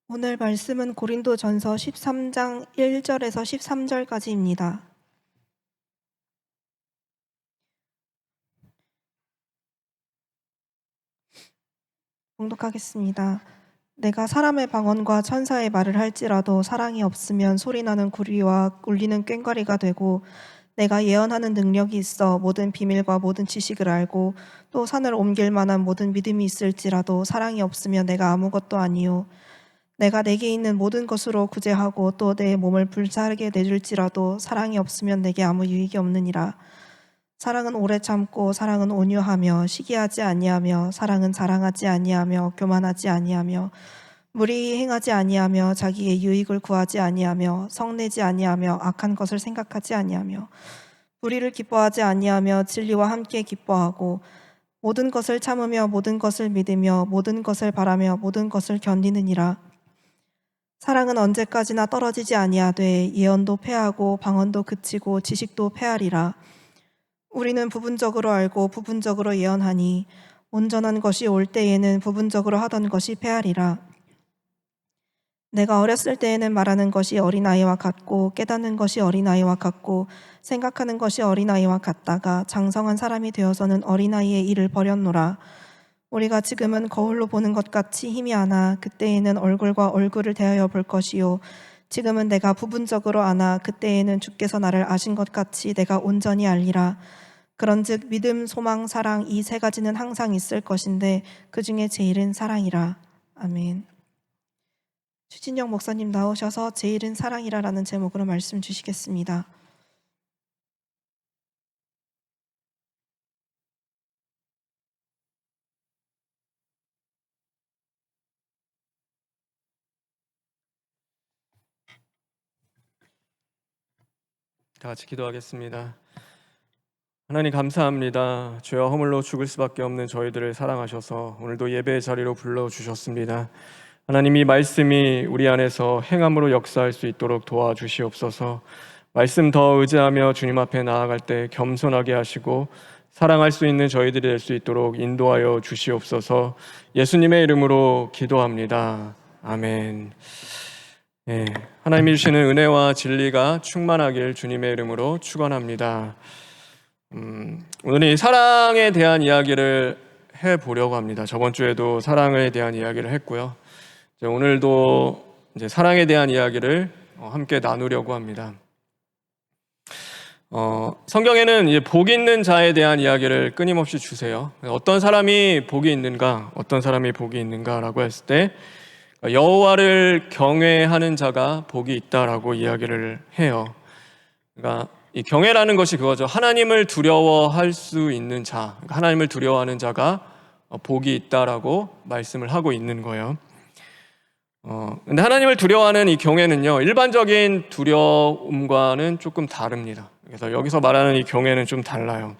오늘 말씀은 고린도전서 13장 1절에서 13절까지입니다. 봉독하겠습니다. 내가 사람의 방언과 천사의 말을 할지라도 사랑이 없으면 소리나는 구리와 울리는 꽹과리가 되고, 내가 예언하는 능력이 있어 모든 비밀과 모든 지식을 알고 또 산을 옮길 만한 모든 믿음이 있을지라도 사랑이 없으면 내가 아무것도 아니요. 내가 내게 있는 모든 것으로 구제하고 또 내 몸을 불사르게 내줄지라도 사랑이 없으면 내게 아무 유익이 없느니라. 사랑은 오래 참고 사랑은 온유하며 시기하지 아니하며 사랑은 자랑하지 아니하며 교만하지 아니하며 무리히 행하지 아니하며 자기의 유익을 구하지 아니하며 성내지 아니하며 악한 것을 생각하지 아니하며 불의를 기뻐하지 아니하며 진리와 함께 기뻐하고 모든 것을 참으며 모든 것을 믿으며 모든 것을 바라며 모든 것을 견디느니라. 사랑은 언제까지나 떨어지지 아니하되 예언도 패하고 방언도 그치고 지식도 패하리라. 우리는 부분적으로 알고 부분적으로 예언하니 온전한 것이 올 때에는 부분적으로 하던 것이 패하리라. 내가 어렸을 때에는 말하는 것이 어린아이와 같고 깨닫는 것이 어린아이와 같고 생각하는 것이 어린아이와 같다가 장성한 사람이 되어서는 어린아이의 일을 버렸노라. 우리가 지금은 거울로 보는 것 같이 희미하나 그때에는 얼굴과 얼굴을 대하여 볼 것이요. 지금은 내가 부분적으로 아나 그때에는 주께서 나를 아신 것 같이 내가 온전히 알리라. 그런즉 믿음, 소망, 사랑 이 세 가지는 항상 있을 것인데 그 중에 제일은 사랑이라. 아멘. 추진영 목사님 나오셔서 제일은 사랑이라라는 제목으로 말씀 주시겠습니다. 다 같이 기도하겠습니다. 하나님 감사합니다. 죄와 허물로 죽을 수밖에 없는 저희들을 사랑하셔서 오늘도 예배의 자리로 불러주셨습니다. 하나님, 이 말씀이 우리 안에서 행함으로 역사할 수 있도록 도와주시옵소서. 말씀 더 의지하며 주님 앞에 나아갈 때 겸손하게 하시고 사랑할 수 있는 저희들이 될 수 있도록 인도하여 주시옵소서. 예수님의 이름으로 기도합니다. 아멘. 하나님이 주시는 은혜와 진리가 충만하길 주님의 이름으로 축원합니다. 오늘은 사랑에 대한 이야기를 해보려고 합니다. 저번 주에도 사랑에 대한 이야기를 했고요. 오늘도 이제 사랑에 대한 이야기를 함께 나누려고 합니다. 성경에는 이제 복 있는 자에 대한 이야기를 끊임없이 주세요. 어떤 사람이 복이 있는가, 어떤 사람이 복이 있는가라고 했을 때 여호와를 경외하는 자가 복이 있다라고 이야기를 해요. 그러니까 이 경외라는 것이 그거죠. 하나님을 두려워할 수 있는 자, 그러니까 하나님을 두려워하는 자가 복이 있다라고 말씀을 하고 있는 거예요. 근데 하나님을 두려워하는 이 경외는요, 일반적인 두려움과는 조금 다릅니다. 그래서 여기서 말하는 이 경외는 좀 달라요.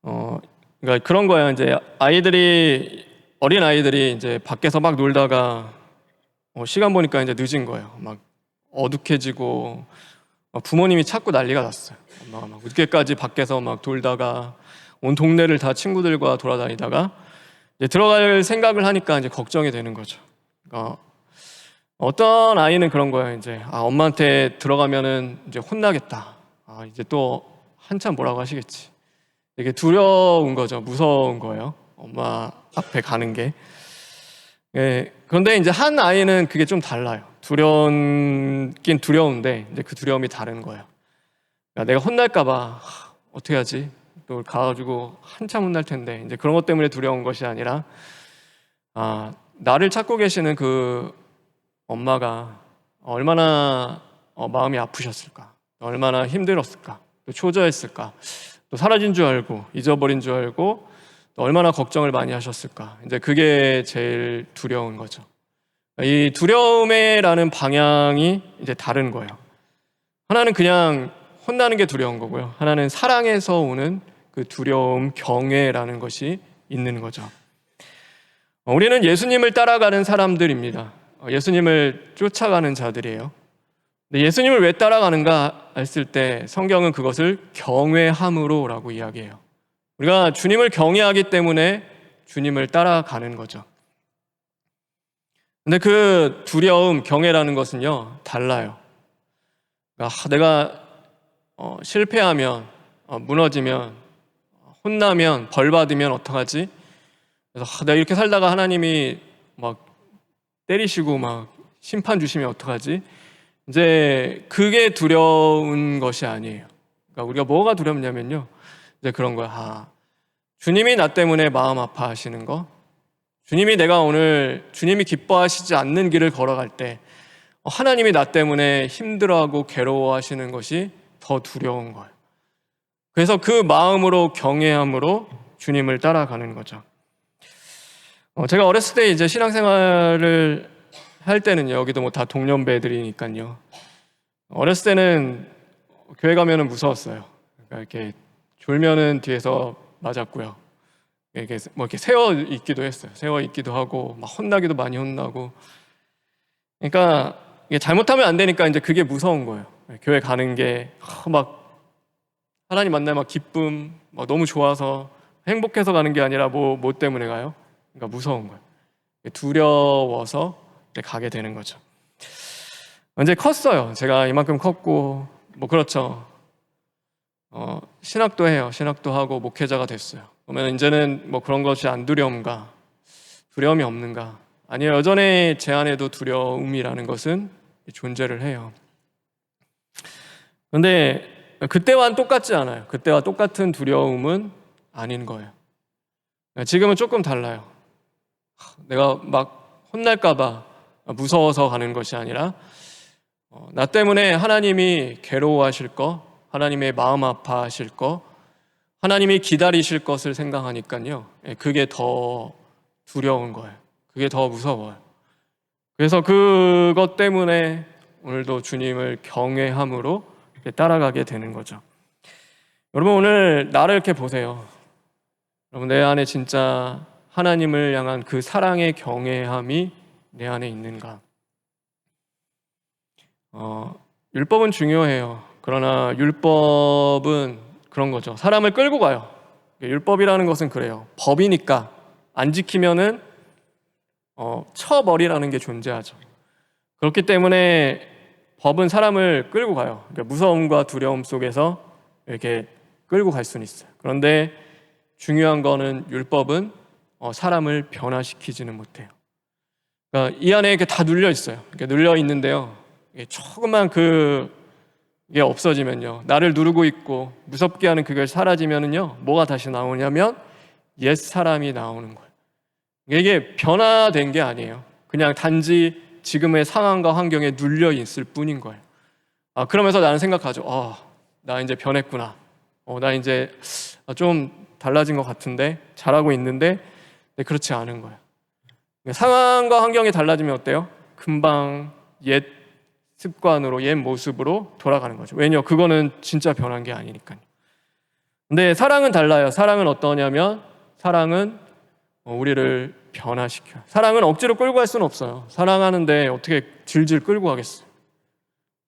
그러니까 그런 거예요. 이제 어린 아이들이 이제 밖에서 막 놀다가 시간 보니까 이제 늦은 거예요. 막 어둑해지고 부모님이 찾고 난리가 났어요. 엄마가 막 늦게까지 밖에서 막 돌다가 온 동네를 다 친구들과 돌아다니다가 이제 들어갈 생각을 하니까 이제 걱정이 되는 거죠. 그러니까 어떤 아이는 그런 거예요. 이제 엄마한테 들어가면은 이제 혼나겠다. 이제 또 한참 뭐라고 하시겠지. 되게 두려운 거죠. 무서운 거예요. 엄마 앞에 가는 게. 그런데 이제 한 아이는 그게 좀 달라요. 두렵긴 두려운데 이제 그 두려움이 다른 거예요. 그러니까 내가 혼날까봐 어떻게 하지? 또 가가지고 한참 혼날 텐데 이제 그런 것 때문에 두려운 것이 아니라 나를 찾고 계시는 그 엄마가 얼마나 마음이 아프셨을까, 얼마나 힘들었을까, 또 초조했을까, 또 사라진 줄 알고 잊어버린 줄 알고 또 얼마나 걱정을 많이 하셨을까. 이제 그게 제일 두려운 거죠. 이 두려움이라는 방향이 이제 다른 거예요. 하나는 그냥 혼나는 게 두려운 거고요. 하나는 사랑에서 오는 그 두려움, 경외라는 것이 있는 거죠. 우리는 예수님을 따라가는 사람들입니다. 예수님을 쫓아가는 자들이에요. 근데 예수님을 왜 따라가는가 했을 때 성경은 그것을 경외함으로라고 이야기해요. 우리가 주님을 경외하기 때문에 주님을 따라가는 거죠. 근데 그 두려움, 경외라는 것은요, 달라요. 그러니까 내가 실패하면, 무너지면, 혼나면, 벌 받으면 어떡하지? 그래서 내가 이렇게 살다가 하나님이 막 때리시고 막 심판 주시면 어떡하지? 이제 그게 두려운 것이 아니에요. 그러니까 우리가 뭐가 두렵냐면요, 이제 그런 거야. 주님이 나 때문에 마음 아파하시는 거, 주님이 내가 오늘 주님이 기뻐하시지 않는 길을 걸어갈 때 하나님이 나 때문에 힘들어하고 괴로워하시는 것이 더 두려운 거예요. 그래서 그 마음으로 경외함으로 주님을 따라가는 거죠. 제가 어렸을 때 이제 신앙생활을 할 때는 여기도 뭐 다 동년배들이니까요. 어렸을 때는 교회 가면은 무서웠어요. 그러니까 이렇게 졸면은 뒤에서 맞았고요. 이렇게 뭐 이렇게 세워 있기도 했어요. 세워 있기도 하고 막 혼나기도 많이 혼나고. 그러니까 이게 잘못하면 안 되니까 이제 그게 무서운 거예요. 교회 가는 게 막 하나님 만나면 막 기쁨, 막 너무 좋아서 행복해서 가는 게 아니라 뭐 때문에 가요? 그러니까 무서운 거예요. 두려워서 가게 되는 거죠. 이제 컸어요. 제가 이만큼 컸고 뭐 그렇죠. 신학도 해요. 신학도 하고 목회자가 됐어요. 그러면 이제는 뭐 그런 것이 안 두려움가? 두려움이 없는가? 아니요, 여전히 제 안에도 두려움이라는 것은 존재를 해요. 그런데 그때와는 똑같지 않아요. 그때와 똑같은 두려움은 아닌 거예요. 지금은 조금 달라요. 내가 막 혼날까 봐 무서워서 가는 것이 아니라 나 때문에 하나님이 괴로워하실 거, 하나님의 마음 아파하실 거, 하나님이 기다리실 것을 생각하니까요, 그게 더 두려운 거예요. 그게 더 무서워요. 그래서 그것 때문에 오늘도 주님을 경외함으로 따라가게 되는 거죠. 여러분, 오늘 나를 이렇게 보세요. 여러분, 내 안에 진짜 하나님을 향한 그 사랑의 경외함이 내 안에 있는가? 율법은 중요해요. 그러나 율법은 그런 거죠. 사람을 끌고 가요. 율법이라는 것은 그래요. 법이니까 안 지키면은 처벌이라는 게 존재하죠. 그렇기 때문에 법은 사람을 끌고 가요. 그러니까 무서움과 두려움 속에서 이렇게 끌고 갈 수는 있어요. 그런데 중요한 거는 율법은 사람을 변화시키지는 못해요. 그러니까 이 안에 이렇게 다 눌려 있어요. 이렇게 눌려 있는데요. 조금만 그게 없어지면요, 나를 누르고 있고 무섭게 하는 그걸 사라지면은요, 뭐가 다시 나오냐면 옛 사람이 나오는 거예요. 이게 변화된 게 아니에요. 그냥 단지 지금의 상황과 환경에 눌려 있을 뿐인 거예요. 그러면서 나는 생각하죠. 나 이제 변했구나. 나 이제 좀 달라진 것 같은데, 잘하고 있는데, 그렇지 않은 거예요. 상황과 환경이 달라지면 어때요? 금방 옛 습관으로, 옛 모습으로 돌아가는 거죠. 왜냐? 그거는 진짜 변한 게 아니니까요. 근데 사랑은 달라요. 사랑은 어떠냐면, 사랑은 우리를 변화시켜요. 사랑은 억지로 끌고 갈 수는 없어요. 사랑하는데 어떻게 질질 끌고 가겠어요?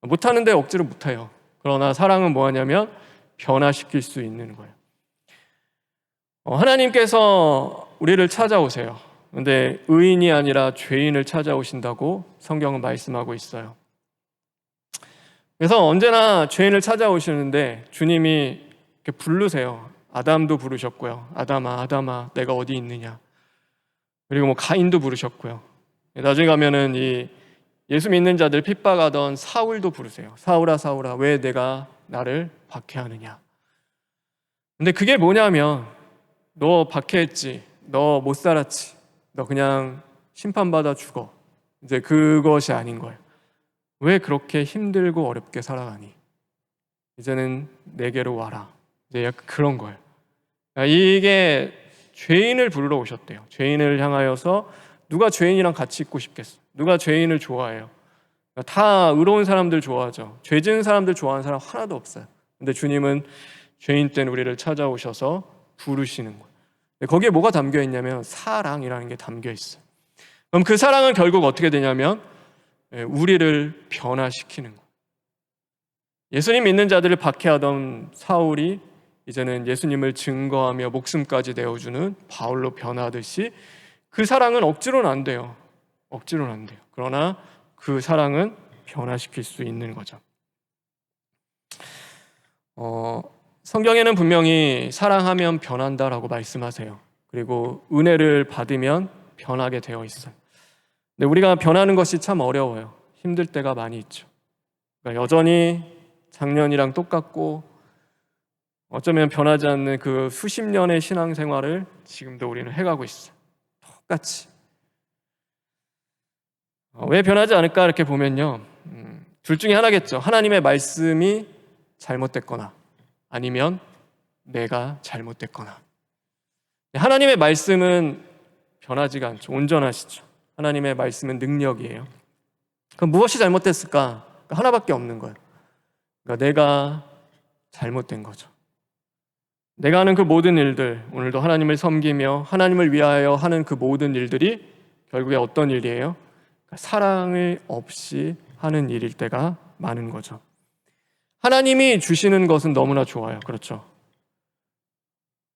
못하는데 억지로 못해요. 그러나 사랑은 뭐하냐면 변화시킬 수 있는 거예요. 하나님께서 우리를 찾아오세요. 근데 의인이 아니라 죄인을 찾아오신다고 성경은 말씀하고 있어요. 그래서 언제나 죄인을 찾아오시는데 주님이 이렇게 부르세요. 아담도 부르셨고요. 아담아, 아담아, 내가 어디 있느냐. 그리고 뭐 가인도 부르셨고요. 나중에 가면은 이 예수 믿는 자들 핍박하던 사울도 부르세요. 사울아, 사울아, 왜 내가 나를 박해하느냐. 근데 그게 뭐냐면, 너 박해했지, 너 못 살았지, 너 그냥 심판받아 죽어. 이제 그것이 아닌 거예요. 왜 그렇게 힘들고 어렵게 살아가니? 이제는 내게로 와라. 이제 약간 그런 거예요. 이게 죄인을 부르러 오셨대요. 죄인을 향하여서 누가 죄인이랑 같이 있고 싶겠어? 누가 죄인을 좋아해요? 다 의로운 사람들 좋아하죠. 죄 지은 사람들 좋아하는 사람 하나도 없어요. 근데 주님은 죄인 된 우리를 찾아오셔서 부르시는 거예요. 거기에 뭐가 담겨 있냐면 사랑이라는 게 담겨 있어요. 그럼 그 사랑은 결국 어떻게 되냐면 우리를 변화시키는 거예요. 예수님 믿는 자들을 박해하던 사울이 이제는 예수님을 증거하며 목숨까지 내어주는 바울로 변하듯이 그 사랑은 억지로는 안 돼요. 억지로는 안 돼요. 그러나 그 사랑은 변화시킬 수 있는 거죠. 성경에는 분명히 사랑하면 변한다라고 말씀하세요. 그리고 은혜를 받으면 변하게 되어 있어요. 근데 우리가 변하는 것이 참 어려워요. 힘들 때가 많이 있죠. 그러니까 여전히 작년이랑 똑같고 어쩌면 변하지 않는 그 수십 년의 신앙생활을 지금도 우리는 해가고 있어요. 똑같이. 왜 변하지 않을까 이렇게 보면요. 둘 중에 하나겠죠. 하나님의 말씀이 잘못됐거나 아니면 내가 잘못됐거나. 하나님의 말씀은 변하지가 않죠. 온전하시죠. 하나님의 말씀은 능력이에요. 그럼 무엇이 잘못됐을까? 하나밖에 없는 거예요. 그러니까 내가 잘못된 거죠. 내가 하는 그 모든 일들, 오늘도 하나님을 섬기며 하나님을 위하여 하는 그 모든 일들이 결국에 어떤 일이에요? 사랑을 없이 하는 일일 때가 많은 거죠. 하나님이 주시는 것은 너무나 좋아요. 그렇죠.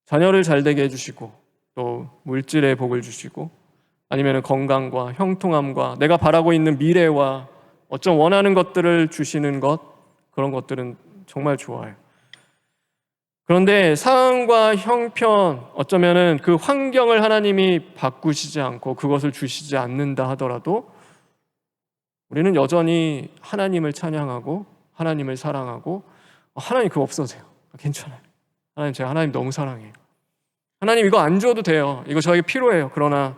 자녀를 잘 되게 해주시고 또 물질의 복을 주시고 아니면 건강과 형통함과 내가 바라고 있는 미래와 어쩜 원하는 것들을 주시는 것, 그런 것들은 정말 좋아요. 그런데 상황과 형편, 어쩌면은 그 환경을 하나님이 바꾸시지 않고 그것을 주시지 않는다 하더라도 우리는 여전히 하나님을 찬양하고 하나님을 사랑하고 하나님 그거 없어도 돼요. 괜찮아요. 하나님 제가 하나님 너무 사랑해요. 하나님 이거 안 줘도 돼요. 이거 저에게 필요해요. 그러나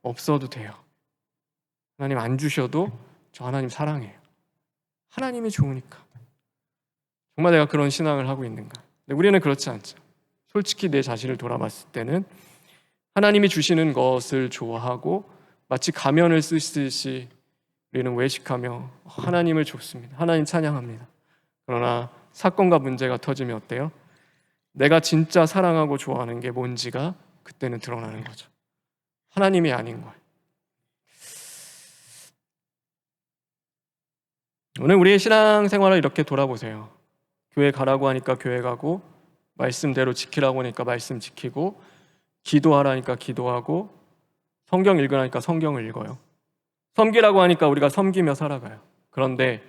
없어도 돼요. 하나님 안 주셔도 저 하나님 사랑해요. 하나님이 좋으니까. 정말 내가 그런 신앙을 하고 있는가? 근데 우리는 그렇지 않죠. 솔직히 내 자신을 돌아봤을 때는 하나님이 주시는 것을 좋아하고 마치 가면을 쓰듯이 우리는 외식하며 하나님을 좇습니다. 하나님 찬양합니다. 그러나 사건과 문제가 터지면 어때요? 내가 진짜 사랑하고 좋아하는 게 뭔지가 그때는 드러나는 거죠. 하나님이 아닌 거예요. 오늘 우리의 신앙생활을 이렇게 돌아보세요. 교회 가라고 하니까 교회 가고 말씀대로 지키라고 하니까 말씀 지키고 기도하라니까 기도하고 성경 읽으라니까 성경을 읽어요. 섬기라고 하니까 우리가 섬기며 살아가요. 그런데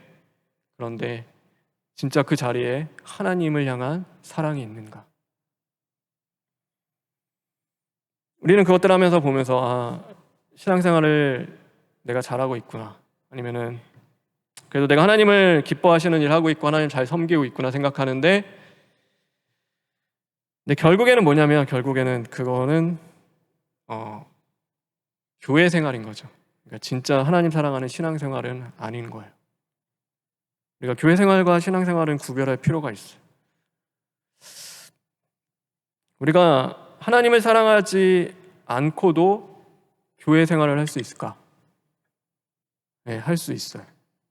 진짜 그 자리에 하나님을 향한 사랑이 있는가? 우리는 그것들 하면서 보면서 신앙생활을 내가 잘하고 있구나. 아니면은 그래도 내가 하나님을 기뻐하시는 일 하고 있고 하나님 잘 섬기고 있구나 생각하는데 근데 결국에는 뭐냐면 결국에는 그거는 교회 생활인 거죠. 그러니까 진짜 하나님 사랑하는 신앙생활은 아닌 거예요. 우리가 교회 생활과 신앙생활은 구별할 필요가 있어요. 우리가 하나님을 사랑하지 않고도 교회 생활을 할 수 있을까? 네, 할 수 있어요.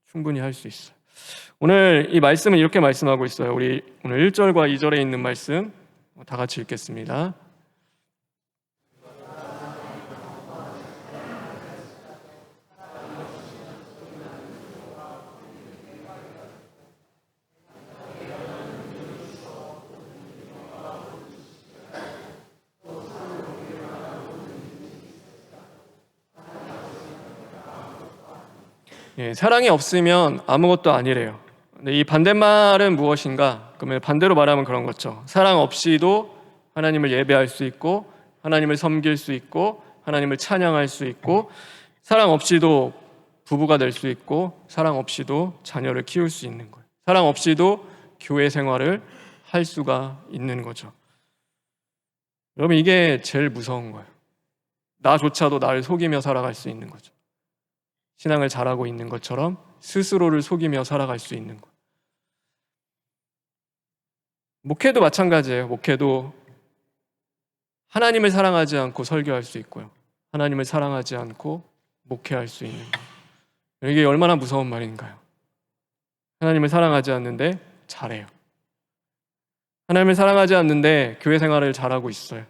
충분히 할 수 있어요. 오늘 이 말씀은 이렇게 말씀하고 있어요. 우리 오늘 1절과 2절에 있는 말씀 다 같이 읽겠습니다. 사랑이 없으면 아무것도 아니래요. 근데 이 반대말은 무엇인가? 그러면 반대로 말하면 그런 거죠. 사랑 없이도 하나님을 예배할 수 있고 하나님을 섬길 수 있고 하나님을 찬양할 수 있고 사랑 없이도 부부가 될 수 있고 사랑 없이도 자녀를 키울 수 있는 거예요. 사랑 없이도 교회 생활을 할 수가 있는 거죠. 여러분 이게 제일 무서운 거예요. 나조차도 나를 속이며 살아갈 수 있는 거죠. 신앙을 잘하고 있는 것처럼 스스로를 속이며 살아갈 수 있는 것. 목회도 마찬가지예요. 목회도 하나님을 사랑하지 않고 설교할 수 있고요. 하나님을 사랑하지 않고 목회할 수 있는 것. 이게 얼마나 무서운 말인가요? 하나님을 사랑하지 않는데 잘해요. 하나님을 사랑하지 않는데 교회 생활을 잘하고 있어요.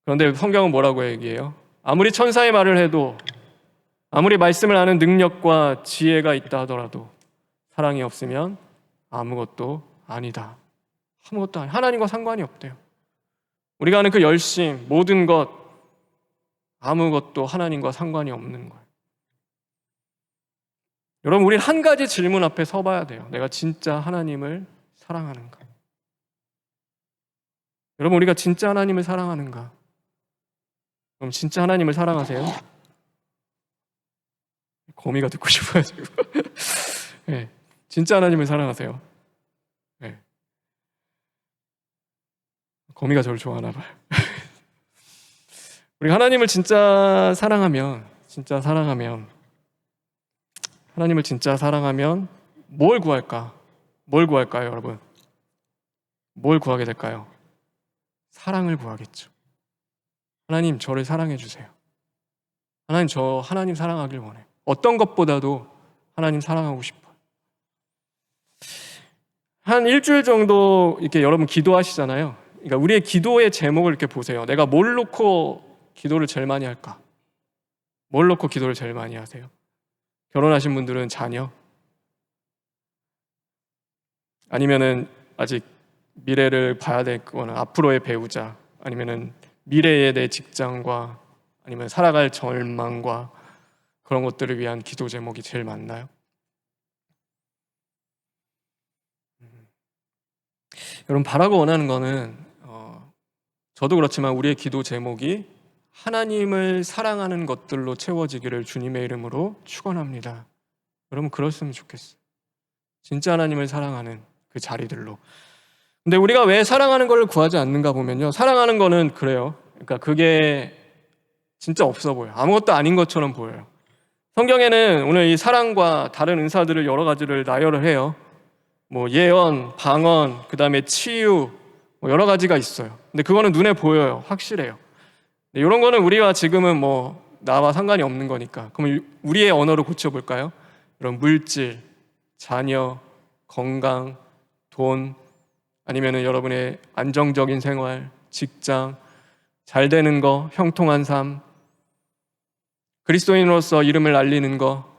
그런데 성경은 뭐라고 얘기해요? 아무리 천사의 말을 해도 아무리 말씀을 아는 능력과 지혜가 있다 하더라도 사랑이 없으면 아무것도 아니다. 아무것도 아니. 하나님과 상관이 없대요. 우리가 하는 그 열심, 모든 것 아무것도 하나님과 상관이 없는 거예요. 여러분, 우리는 한 가지 질문 앞에 서봐야 돼요. 내가 진짜 하나님을 사랑하는가? 여러분, 우리가 진짜 하나님을 사랑하는가? 그럼 진짜 하나님을 사랑하세요? 거미가 듣고 싶어요 지금. 네, 진짜 하나님을 사랑하세요? 네. 거미가 저를 좋아하나 봐요. 우리 하나님을 진짜 사랑하면 하나님을 진짜 사랑하면 뭘 구할까? 뭘 구할까요, 여러분? 뭘 구하게 될까요? 사랑을 구하겠죠. 하나님, 저를 사랑해 주세요. 하나님, 저 하나님 사랑하길 원해요. 어떤 것보다도 하나님 사랑하고 싶어요. 한 일주일 정도 이렇게 여러분 기도하시잖아요. 그러니까 우리의 기도의 제목을 이렇게 보세요. 내가 뭘 놓고 기도를 제일 많이 할까? 뭘 놓고 기도를 제일 많이 하세요? 결혼하신 분들은 자녀? 아니면은 아직 미래를 봐야 되거나 앞으로의 배우자, 아니면은 미래의 내 직장과 아니면 살아갈 절망과 그런 것들을 위한 기도 제목이 제일 많나요? 여러분, 바라고 원하는 거는 저도 그렇지만 우리의 기도 제목이 하나님을 사랑하는 것들로 채워지기를 주님의 이름으로 축원합니다. 여러분, 그랬으면 좋겠어요. 진짜 하나님을 사랑하는 그 자리들로. 근데 우리가 왜 사랑하는 걸 구하지 않는가 보면요, 사랑하는 거는 그래요. 그러니까 그게 진짜 없어 보여요. 아무것도 아닌 것처럼 보여요. 성경에는 오늘 이 사랑과 다른 은사들을 여러 가지를 나열을 해요. 뭐 예언, 방언, 그 다음에 치유, 뭐 여러 가지가 있어요. 근데 그거는 눈에 보여요. 확실해요. 이런 거는 우리가 지금은 뭐 나와 상관이 없는 거니까. 그럼 우리의 언어로 고쳐볼까요? 이런 물질, 자녀, 건강, 돈, 아니면은 여러분의 안정적인 생활, 직장, 잘 되는 거, 형통한 삶, 그리스도인으로서 이름을 알리는 거,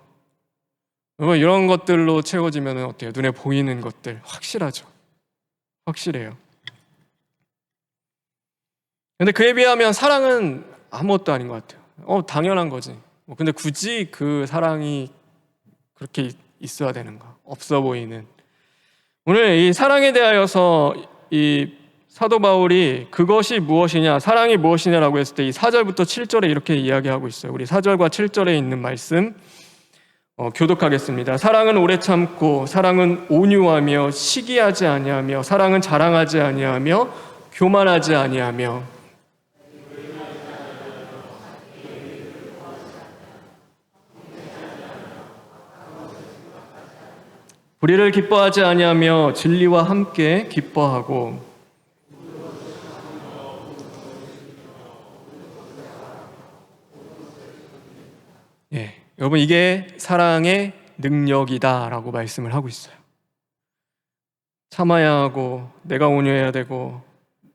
이런 것들로 채워지면 어때요? 눈에 보이는 것들 확실하죠. 확실해요. 근데 그에 비하면 사랑은 아무것도 아닌 것 같아요. 당연한 거지. 근데 굳이 그 사랑이 그렇게 있어야 되는가? 없어 보이는. 오늘 이 사랑에 대하여서 이 사도 바울이 그것이 무엇이냐, 사랑이 무엇이냐라고 했을 때 이 4절부터 7절에 이렇게 이야기하고 있어요. 우리 4절과 7절에 있는 말씀 교독하겠습니다. 사랑은 오래 참고, 사랑은 온유하며 시기하지 아니하며, 사랑은 자랑하지 아니하며 교만하지 아니하며, 불의를 기뻐하지 아니하며 진리와 함께 기뻐하고. 예, 여러분, 이게 사랑의 능력이다라고 말씀을 하고 있어요. 참아야 하고, 내가 온유해야 되고,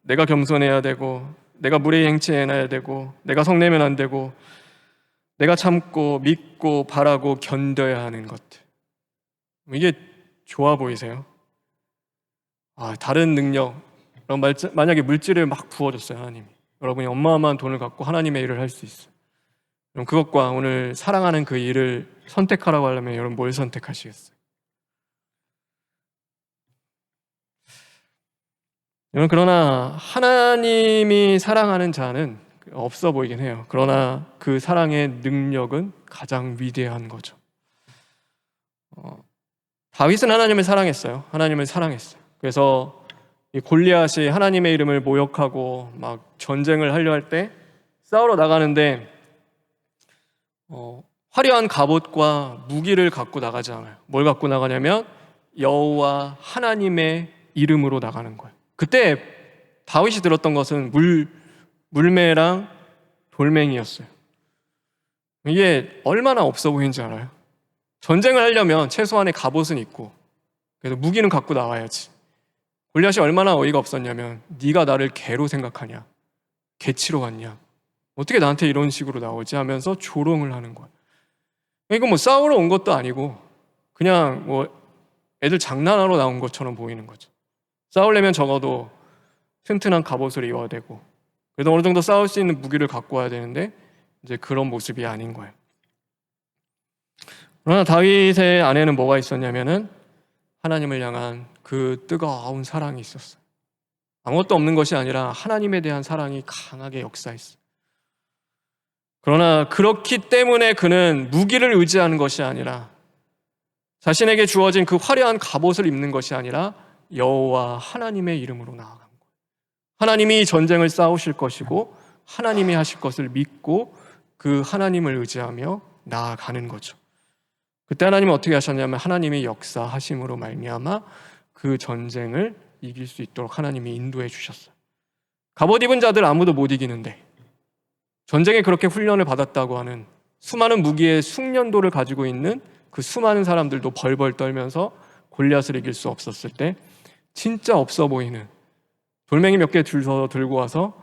내가 겸손해야 되고, 내가 무례히 행치해야 되고, 내가 성내면 안 되고, 내가 참고 믿고 바라고 견뎌야 하는 것들. 이게 좋아 보이세요? 다른 능력, 만약에 물질을 막 부어줬어요, 하나님이. 여러분이 어마어마한 돈을 갖고 하나님의 일을 할 수 있어요. 그럼 그것과 오늘 사랑하는 그 일을 선택하라고 하려면 여러분 뭘 선택하시겠어요? 여러분, 그러나 하나님이 사랑하는 자는 없어 보이긴 해요. 그러나 그 사랑의 능력은 가장 위대한 거죠. 다윗은 하나님을 사랑했어요. 하나님을 사랑했어요. 그래서 이 골리앗이 하나님의 이름을 모욕하고 막 전쟁을 하려 할 때 싸우러 나가는데 화려한 갑옷과 무기를 갖고 나가지 않아요. 뭘 갖고 나가냐면 여호와 하나님의 이름으로 나가는 거예요. 그때 다윗이 들었던 것은 물매랑 돌멩이였어요. 이게 얼마나 없어 보이는지 알아요? 전쟁을 하려면 최소한의 갑옷은 있고, 그래서 무기는 갖고 나와야지. 골리앗이 얼마나 어이가 없었냐면, 네가 나를 개로 생각하냐? 개치러 왔냐? 어떻게 나한테 이런 식으로 나오지? 하면서 조롱을 하는 거예요. 이거 뭐 싸우러 온 것도 아니고 그냥 뭐 애들 장난하러 나온 것처럼 보이는 거죠. 싸우려면 적어도 튼튼한 갑옷을 입어야 되고, 그래도 어느 정도 싸울 수 있는 무기를 갖고 와야 되는데 이제 그런 모습이 아닌 거예요. 그러나 다윗의 안에는 뭐가 있었냐면은 하나님을 향한 그 뜨거운 사랑이 있었어요. 아무것도 없는 것이 아니라 하나님에 대한 사랑이 강하게 역사했어요. 그러나 그렇기 때문에 그는 무기를 의지하는 것이 아니라 자신에게 주어진 그 화려한 갑옷을 입는 것이 아니라 여호와 하나님의 이름으로 나아간 거예요. 하나님이 전쟁을 싸우실 것이고 하나님이 하실 것을 믿고 그 하나님을 의지하며 나아가는 거죠. 그때 하나님은 어떻게 하셨냐면 하나님이 역사하심으로 말미암아 그 전쟁을 이길 수 있도록 하나님이 인도해 주셨어요. 갑옷 입은 자들 아무도 못 이기는데 전쟁에 그렇게 훈련을 받았다고 하는 수많은 무기의 숙련도를 가지고 있는 그 수많은 사람들도 벌벌 떨면서 골리앗을 이길 수 없었을 때 진짜 없어 보이는 돌멩이 몇 개 들고 와서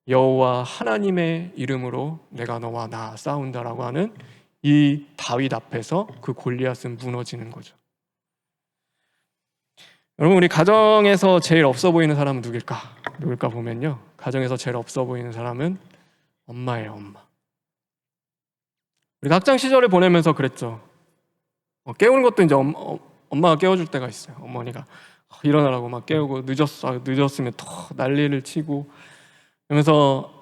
여호와 하나님의 이름으로 내가 너와 나 싸운다라고 하는 이 다윗 앞에서 그 골리앗은 무너지는 거죠. 여러분, 우리 가정에서 제일 없어 보이는 사람은 누굴까 보면요, 가정에서 제일 없어 보이는 사람은 엄마예요. 엄마. 우리가 학창 시절을 보내면서 그랬죠. 깨우는 것도 이제 엄마가 깨워줄 때가 있어요. 어머니가 일어나라고 막 깨우고 늦었으면 더 난리를 치고 그러면서,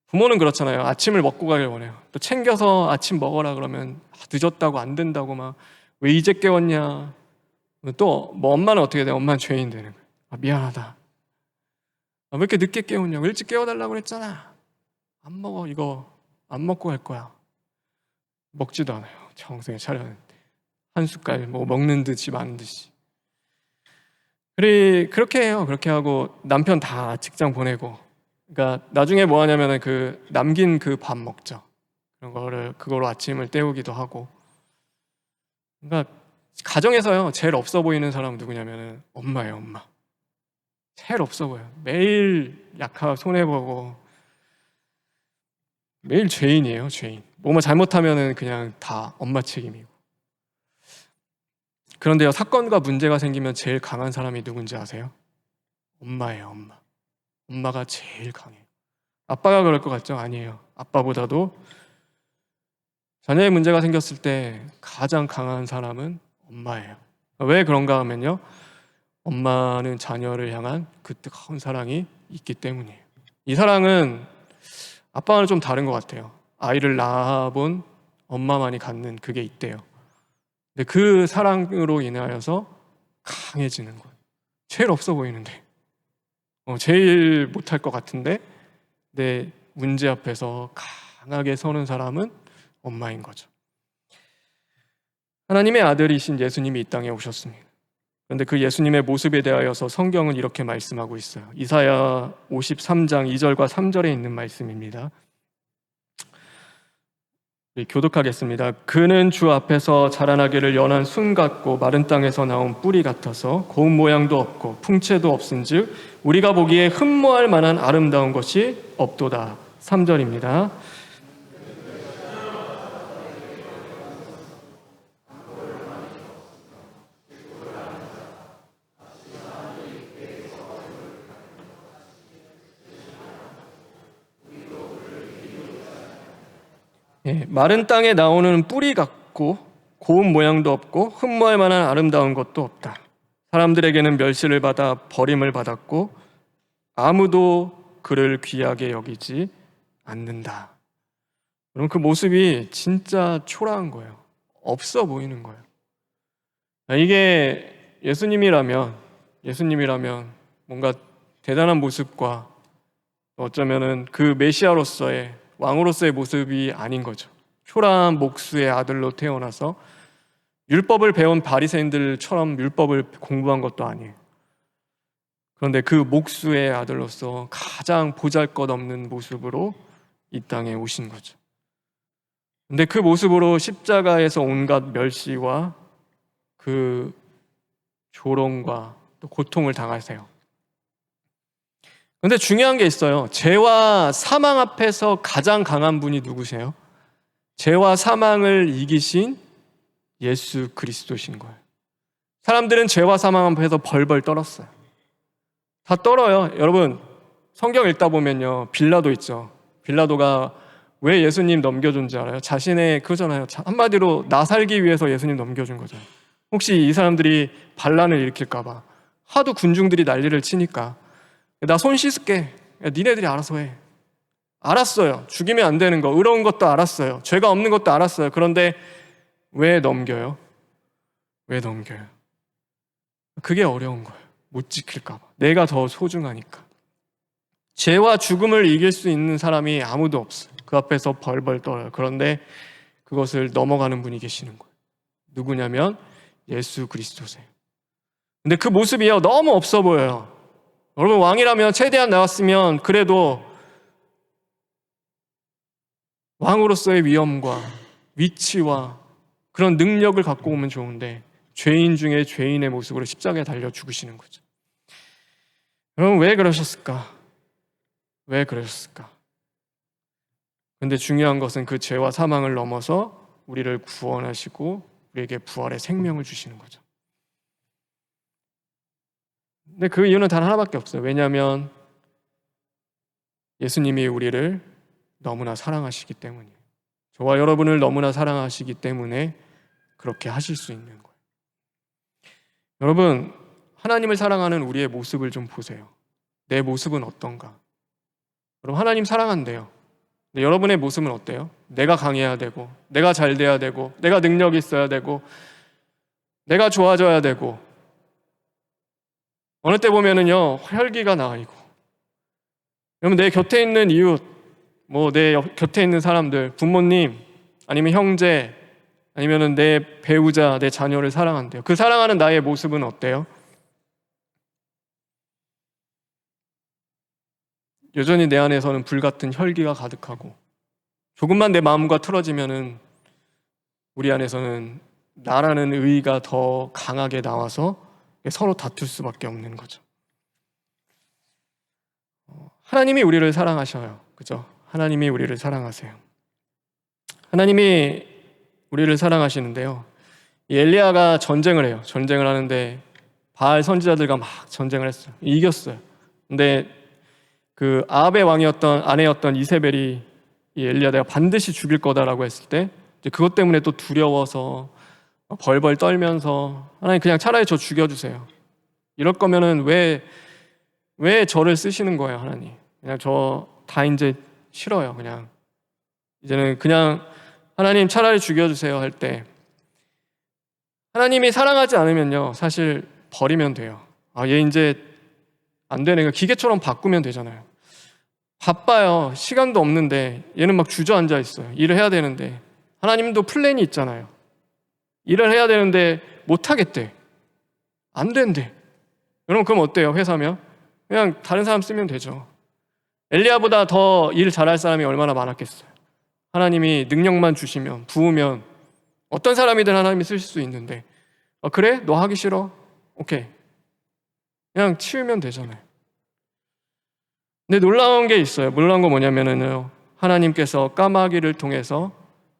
부모는 그렇잖아요. 아침을 먹고 가길 원해요. 또 챙겨서 아침 먹어라 그러면 늦었다고 안 된다고 막 왜 이제 깨웠냐. 또 뭐 엄마는 어떻게 돼요? 엄마는 죄인 되는 거예요. 미안하다. 왜 이렇게 늦게 깨우냐고. 일찍 깨워달라고 그랬잖아. 안 먹어. 이거 안 먹고 갈 거야. 먹지도 않아요. 정성에 차려는데 한 숟갈 뭐 먹는 듯이 마는 듯이. 그렇게 해요. 그렇게 하고 남편 다 직장 보내고, 그러니까 나중에 뭐 하냐면은 그 남긴 그 밥 먹죠. 그거로 아침을 때우기도 하고. 그러니까 가정에서요 제일 없어 보이는 사람은 누구냐면은 엄마예요. 엄마. 제일 없어 보여요. 매일 약하고 손해보고 매일 죄인이에요. 죄인. 뭐만 잘못하면은 그냥 다 엄마 책임이고. 그런데요, 사건과 문제가 생기면 제일 강한 사람이 누군지 아세요? 엄마예요. 엄마. 엄마가 제일 강해요. 아빠가 그럴 것 같죠? 아니에요. 아빠보다도 자녀의 문제가 생겼을 때 가장 강한 사람은 엄마예요. 왜 그런가 하면요, 엄마는 자녀를 향한 그 뜨거운 사랑이 있기 때문이에요. 이 사랑은 아빠와는 좀 다른 것 같아요. 아이를 낳아본 엄마만이 갖는 그게 있대요. 근데 그 사랑으로 인하여서 강해지는 거예요. 제일 없어 보이는데, 제일 못할 것 같은데 내 문제 앞에서 강하게 서는 사람은 엄마인 거죠. 하나님의 아들이신 예수님이 이 땅에 오셨습니다. 그런데 그 예수님의 모습에 대하여서 성경은 이렇게 말씀하고 있어요. 이사야 53장 2절과 3절에 있는 말씀입니다. 교독하겠습니다. 그는 주 앞에서 자라나기를 연한 순 같고 마른 땅에서 나온 뿌리 같아서 고운 모양도 없고 풍채도 없은즉 우리가 보기에 흠모할 만한 아름다운 것이 없도다. 3절입니다. 마른 땅에 나오는 뿌리 같고 고운 모양도 없고 흠모할 만한 아름다운 것도 없다. 사람들에게는 멸시를 받아 버림을 받았고 아무도 그를 귀하게 여기지 않는다. 여러분, 그 모습이 진짜 초라한 거예요. 없어 보이는 거예요. 이게 예수님이라면 뭔가 대단한 모습과 어쩌면은 그 메시아로서의, 왕으로서의 모습이 아닌 거죠. 초라한 목수의 아들로 태어나서 율법을 배운 바리새인들처럼 율법을 공부한 것도 아니에요. 그런데 그 목수의 아들로서 가장 보잘것없는 모습으로 이 땅에 오신 거죠. 근데 그 모습으로 십자가에서 온갖 멸시와 그 조롱과 또 고통을 당하세요. 그런데 중요한 게 있어요. 죄와 사망 앞에서 가장 강한 분이 누구세요? 죄와 사망을 이기신 예수 그리스도신 거예요. 사람들은 죄와 사망 앞에서 벌벌 떨었어요. 다 떨어요. 여러분, 성경 읽다 보면요, 빌라도 있죠. 빌라도가 왜 예수님 넘겨준지 알아요? 자신의 그거잖아요. 한마디로 나 살기 위해서 예수님 넘겨준 거잖아요. 혹시 이 사람들이 반란을 일으킬까 봐 하도 군중들이 난리를 치니까 나 손 씻을게. 야, 니네들이 알아서 해. 알았어요. 죽이면 안 되는 거, 의로운 것도 알았어요. 죄가 없는 것도 알았어요. 그런데 왜 넘겨요? 왜 넘겨요? 그게 어려운 거예요. 못 지킬까 봐. 내가 더 소중하니까. 죄와 죽음을 이길 수 있는 사람이 아무도 없어요. 그 앞에서 벌벌 떨어요. 그런데 그것을 넘어가는 분이 계시는 거예요. 누구냐면 예수 그리스도세요. 근데 그 모습이요, 너무 없어 보여요. 여러분, 왕이라면 최대한 나왔으면 그래도 왕으로서의 위엄과 위치와 그런 능력을 갖고 오면 좋은데 죄인 중에 죄인의 모습으로 십자가에 달려 죽으시는 거죠. 여러분, 왜 그러셨을까? 왜 그러셨을까? 근데 중요한 것은 그 죄와 사망을 넘어서 우리를 구원하시고 우리에게 부활의 생명을 주시는 거죠. 근데 그 이유는 단 하나밖에 없어요. 왜냐하면 예수님이 우리를 너무나 사랑하시기 때문이에요. 저와 여러분을 너무나 사랑하시기 때문에 그렇게 하실 수 있는 거예요. 여러분, 하나님을 사랑하는 우리의 모습을 좀 보세요. 내 모습은 어떤가? 여러분, 하나님 사랑한대요. 근데 여러분의 모습은 어때요? 내가 강해야 되고, 내가 잘 돼야 되고, 내가 능력이 있어야 되고, 내가 좋아져야 되고, 어느 때 보면은요, 혈기가 나이고, 여러분, 내 곁에 있는 이웃, 내 곁에 있는 사람들, 부모님, 아니면 형제, 아니면은 내 배우자, 내 자녀를 사랑한대요. 그 사랑하는 나의 모습은 어때요? 여전히 내 안에서는 불같은 혈기가 가득하고, 조금만 내 마음과 틀어지면은 우리 안에서는 나라는 의의가 더 강하게 나와서 서로 다툴 수밖에 없는 거죠. 하나님이 우리를 사랑하셔요. 그죠? 하나님이 우리를 사랑하세요. 하나님이 우리를 사랑하시는데요. 이 엘리야가 전쟁을 해요. 전쟁을 하는데 바알 선지자들과 막 전쟁을 했어요. 이겼어요. 근데 그 아합의 왕이었던 아내였던 이세벨이 이 엘리야 내가 반드시 죽일 거다라고 했을 때 이제 그것 때문에 또 두려워서 벌벌 떨면서 하나님 그냥 차라리 저 죽여주세요. 이럴 거면은 왜 저를 쓰시는 거예요, 하나님? 그냥 저 다 이제 싫어요. 그냥 이제는 그냥 하나님 차라리 죽여주세요 할 때 하나님이 사랑하지 않으면요, 사실 버리면 돼요. 얘 이제 안 되네. 기계처럼 바꾸면 되잖아요. 바빠요. 시간도 없는데 얘는 막 주저앉아 있어요. 일을 해야 되는데 하나님도 플랜이 있잖아요. 일을 해야 되는데 못 하겠대. 안 된대. 여러분, 그럼 어때요? 회사면 그냥 다른 사람 쓰면 되죠. 엘리야보다 더 일 잘할 사람이 얼마나 많았겠어요. 하나님이 능력만 주시면, 부으면 어떤 사람이든 하나님이 쓰실 수 있는데 그래? 너 하기 싫어? 오케이. 그냥 치우면 되잖아요. 근데 놀라운 게 있어요. 놀라운 거 뭐냐면은요, 하나님께서 까마귀를 통해서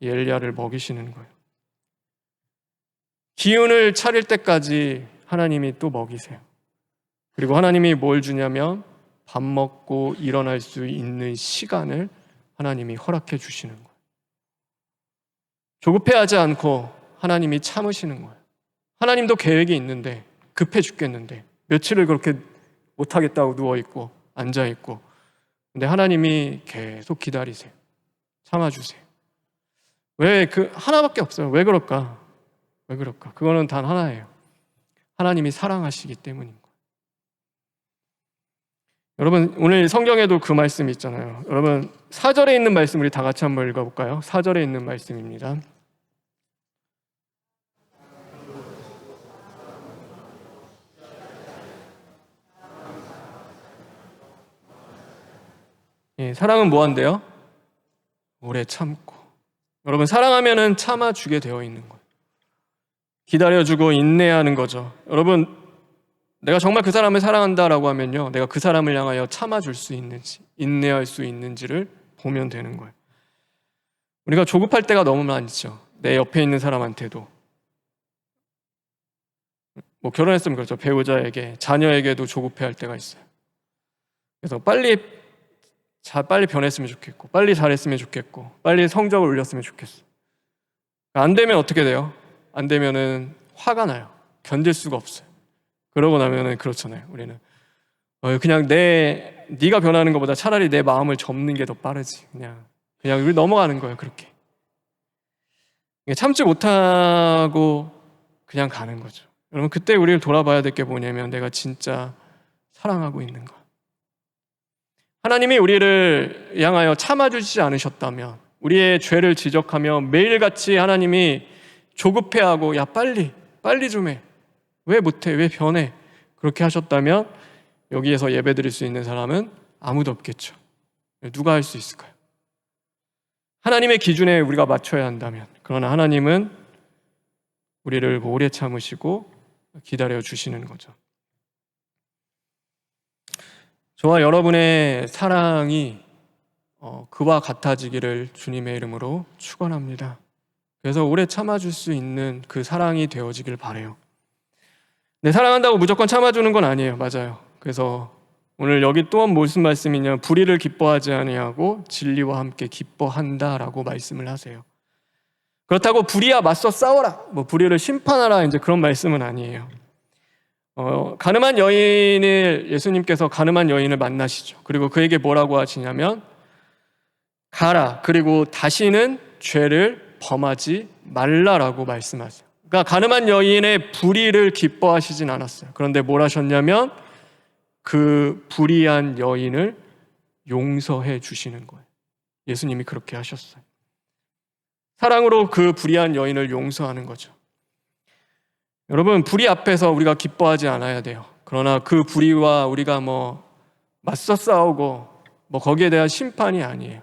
엘리야를 먹이시는 거예요. 기운을 차릴 때까지 하나님이 또 먹이세요. 그리고 하나님이 뭘 주냐면 밥 먹고 일어날 수 있는 시간을 하나님이 허락해 주시는 거예요. 조급해하지 않고 하나님이 참으시는 거예요. 하나님도 계획이 있는데 급해 죽겠는데 며칠을 그렇게 못하겠다고 누워있고 앉아있고, 근데 하나님이 계속 기다리세요. 참아주세요. 왜 하나밖에 없어요. 왜 그럴까? 왜 그럴까? 그거는 단 하나예요. 하나님이 사랑하시기 때문인 거예요. 여러분, 오늘 성경에도 그 말씀이 있잖아요. 여러분, 4절에 있는 말씀 우리 다 같이 한번 읽어볼까요? 4절에 있는 말씀입니다. 사랑은 뭐 한대요? 오래 참고. 여러분, 사랑하면은 참아주게 되어 있는 거예요. 기다려주고 인내하는 거죠. 여러분, 내가 정말 그 사람을 사랑한다라고 하면요, 내가 그 사람을 향하여 참아줄 수 있는지, 인내할 수 있는지를 보면 되는 거예요. 우리가 조급할 때가 너무 많죠. 내 옆에 있는 사람한테도, 결혼했으면 그렇죠. 배우자에게, 자녀에게도 조급해할 때가 있어요. 그래서 빨리 빨리 변했으면 좋겠고, 빨리 잘했으면 좋겠고, 빨리 성적을 올렸으면 좋겠어. 안 되면 어떻게 돼요? 안 되면은 화가 나요. 견딜 수가 없어요. 그러고 나면은 그렇잖아요. 우리는 그냥 네가 변하는 것보다 차라리 내 마음을 접는 게 더 빠르지. 그냥 우리 넘어가는 거예요. 그렇게 참지 못하고 그냥 가는 거죠. 여러분, 그때 우리를 돌아봐야 될 게 뭐냐면 내가 진짜 사랑하고 있는가. 하나님이 우리를 향하여 참아주시지 않으셨다면, 우리의 죄를 지적하며 매일같이 하나님이 조급해하고 야 빨리 좀 해, 왜 못해, 왜 변해, 그렇게 하셨다면 여기에서 예배드릴 수 있는 사람은 아무도 없겠죠. 누가 할 수 있을까요? 하나님의 기준에 우리가 맞춰야 한다면. 그러나 하나님은 우리를 오래 참으시고 기다려 주시는 거죠. 저와 여러분의 사랑이 그와 같아지기를 주님의 이름으로 축원합니다. 그래서 오래 참아줄 수 있는 그 사랑이 되어지길 바라요. 네, 사랑한다고 무조건 참아주는 건 아니에요. 맞아요. 그래서 오늘 여기 또 무슨 말씀이냐, 불의를 기뻐하지 아니하고 진리와 함께 기뻐한다라고 말씀을 하세요. 그렇다고 불의와 맞서 싸워라, 불의를 심판하라, 이제 그런 말씀은 아니에요. 가늠한 여인을, 예수님께서 가늠한 여인을 만나시죠. 그리고 그에게 뭐라고 하시냐면 가라, 그리고 다시는 죄를 범하지 말라라고 말씀하세요. 그러니까 가늠한 여인의 불의를 기뻐하시진 않았어요. 그런데 뭘 하셨냐면 그 불의한 여인을 용서해 주시는 거예요. 예수님이 그렇게 하셨어요. 사랑으로 그 불의한 여인을 용서하는 거죠. 여러분, 불의 앞에서 우리가 기뻐하지 않아야 돼요. 그러나 그 불의와 우리가 맞서 싸우고 거기에 대한 심판이 아니에요.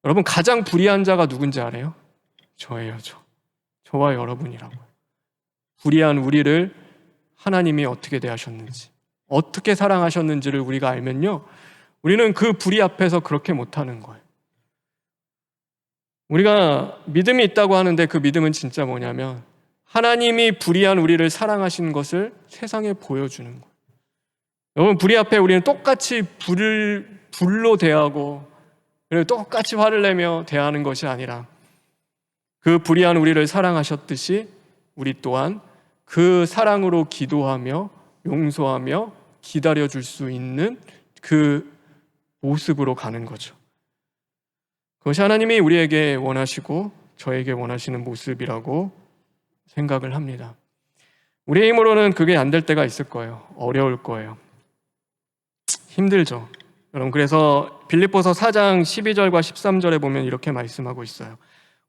여러분, 가장 불의한 자가 누군지 알아요? 저예요. 저와 여러분이라고요. 불의한 우리를 하나님이 어떻게 대하셨는지, 어떻게 사랑하셨는지를 우리가 알면요, 우리는 그 불의 앞에서 그렇게 못하는 거예요. 우리가 믿음이 있다고 하는데 그 믿음은 진짜 뭐냐면 하나님이 불의한 우리를 사랑하시는 것을 세상에 보여주는 거예요. 여러분, 불의 앞에 우리는 똑같이 불로 대하고 그리고 똑같이 화를 내며 대하는 것이 아니라 그 불의한 우리를 사랑하셨듯이 우리 또한 그 사랑으로 기도하며 용서하며 기다려줄 수 있는 그 모습으로 가는 거죠. 그것이 하나님이 우리에게 원하시고 저에게 원하시는 모습이라고 생각을 합니다. 우리의 힘으로는 그게 안 될 때가 있을 거예요. 어려울 거예요. 힘들죠. 여러분, 그래서 빌립보서 4장 12절과 13절에 보면 이렇게 말씀하고 있어요.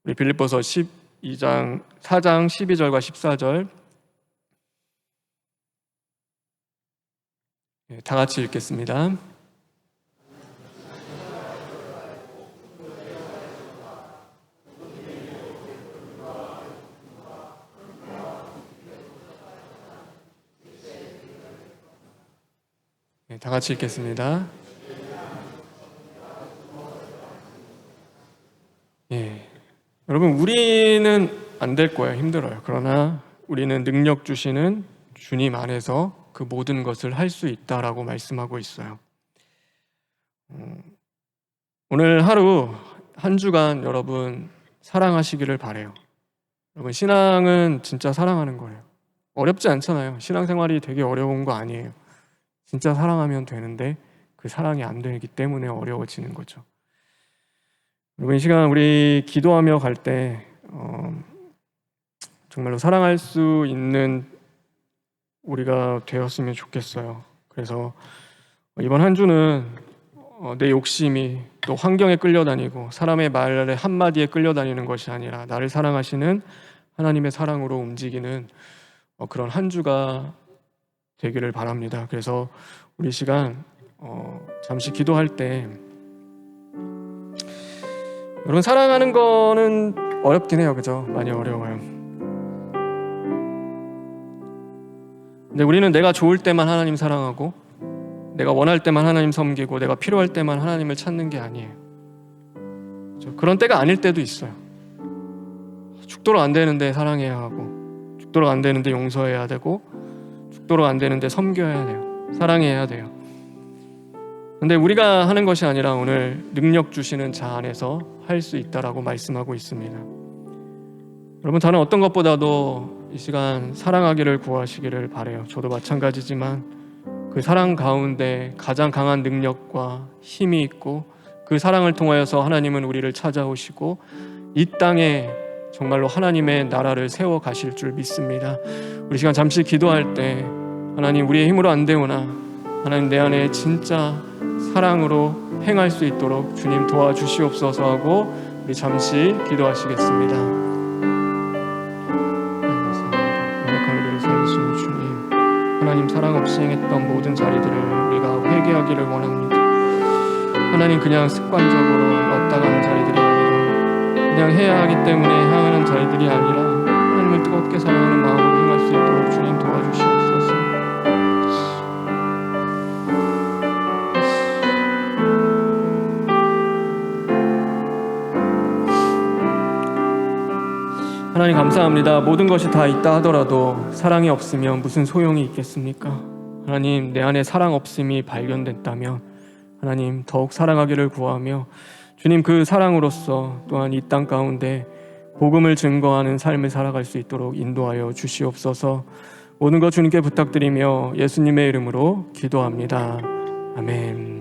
우리 빌립보서 4장 12절과 14절 다 같이 읽겠습니다. 다 같이 읽겠습니다. 여러분, 우리는 안 될 거예요. 힘들어요. 그러나 우리는 능력 주시는 주님 안에서 그 모든 것을 할 수 있다라고 말씀하고 있어요. 오늘 하루 한 주간 여러분 사랑하시기를 바라요. 여러분, 신앙은 진짜 사랑하는 거예요. 어렵지 않잖아요. 신앙생활이 되게 어려운 거 아니에요. 진짜 사랑하면 되는데 그 사랑이 안 되기 때문에 어려워지는 거죠. 여러분, 이 시간 우리 기도하며 갈 때 정말로 사랑할 수 있는 우리가 되었으면 좋겠어요. 그래서 이번 한 주는 내 욕심이 또 환경에 끌려다니고 사람의 말의 한마디에 끌려다니는 것이 아니라 나를 사랑하시는 하나님의 사랑으로 움직이는 그런 한 주가 되기를 바랍니다. 그래서 우리 시간 잠시 기도할 때, 여러분, 사랑하는 거는 어렵긴 해요. 그죠? 많이 어려워요. 근데 우리는 내가 좋을 때만 하나님 사랑하고 내가 원할 때만 하나님 섬기고 내가 필요할 때만 하나님을 찾는 게 아니에요. 그렇죠? 그런 때가 아닐 때도 있어요. 죽도록 안 되는데 사랑해야 하고, 죽도록 안 되는데 용서해야 되고, 죽도록 안 되는데 섬겨야 돼요. 사랑해야 돼요. 근데 우리가 하는 것이 아니라 오늘 능력 주시는 자 안에서 할 수 있다라고 말씀하고 있습니다. 여러분, 다른 어떤 것보다도 이 시간 사랑하기를 구하시기를 바라요. 저도 마찬가지지만 그 사랑 가운데 가장 강한 능력과 힘이 있고, 그 사랑을 통하여서 하나님은 우리를 찾아오시고 이 땅에 정말로 하나님의 나라를 세워 가실 줄 믿습니다. 우리 시간 잠시 기도할 때, 하나님, 우리의 힘으로 안 되오나 하나님, 내 안에 진짜 사랑으로 행할 수 있도록 주님 도와주시옵소서 하고 우리 잠시 기도하시겠습니다. 완벽한 우리를 살리시는 주님, 하나님, 사랑 없이 행했던 모든 자리들을 우리가 회개하기를 원합니다. 하나님, 그냥 습관적으로 왔다 가는 자리들이 아니라, 그냥 해야 하기 때문에 향하는 자리들이 아니라 하나님을 뜨겁게 사랑하는 마음으로 행할 수 있도록 주님 도와주시옵소서. 하나님, 감사합니다. 모든 것이 다 있다 하더라도 사랑이 없으면 무슨 소용이 있겠습니까? 하나님, 내 안에 사랑 없음이 발견됐다면 하나님, 더욱 사랑하기를 구하며 주님, 그 사랑으로서 또한 이 땅 가운데 복음을 증거하는 삶을 살아갈 수 있도록 인도하여 주시옵소서. 모든 것 주님께 부탁드리며 예수님의 이름으로 기도합니다. 아멘.